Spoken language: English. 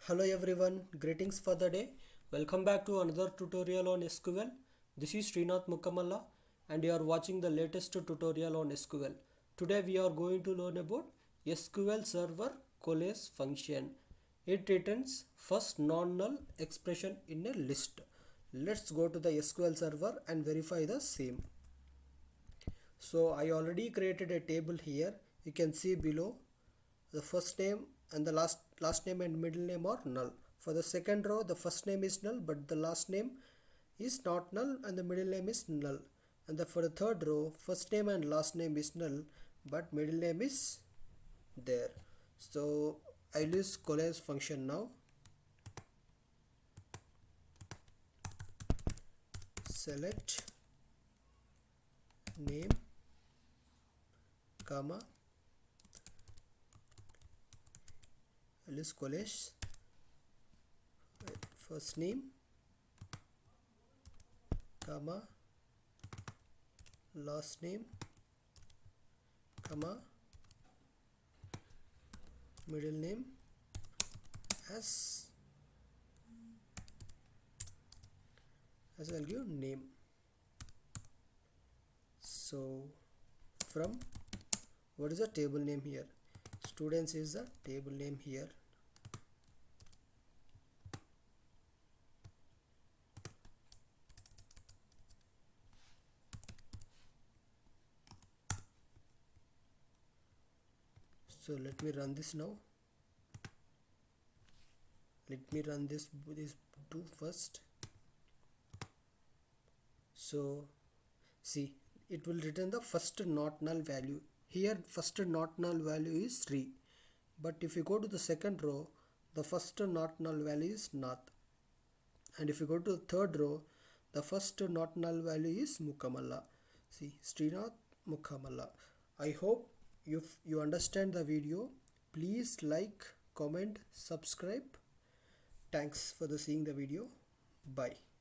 Hello everyone, greetings for the day. Welcome back to another tutorial on SQL. This is Srinath Mukamalla and you are watching the latest tutorial on SQL. Today we are going to learn about SQL Server COALESCE function. It returns first non-null expression in a list. Let's go to the SQL Server and verify the same. So I already created a table here. You can see below the first name and the last name and middle name are null. For the second row, the first name is null but the last name is not null and the middle name is null. And for the third row, first name and last name is null but middle name is there. So I'll use COALESCE function now. Select name comma, I'll use COALESCE first name comma, last name comma, middle name as I'll give name. So from what is the table name here? Students is the table name here. So let me run this now. Let me run these two first. So see, it will return the first not null value. Here first not null value is 3. But if you go to the second row, the first not null value is Nath. And if you go to the third row, the first not null value is Mukamalla. See, Srinath Mukamalla. I hope you understand the video. Please like, comment, subscribe. Thanks for seeing the video. Bye.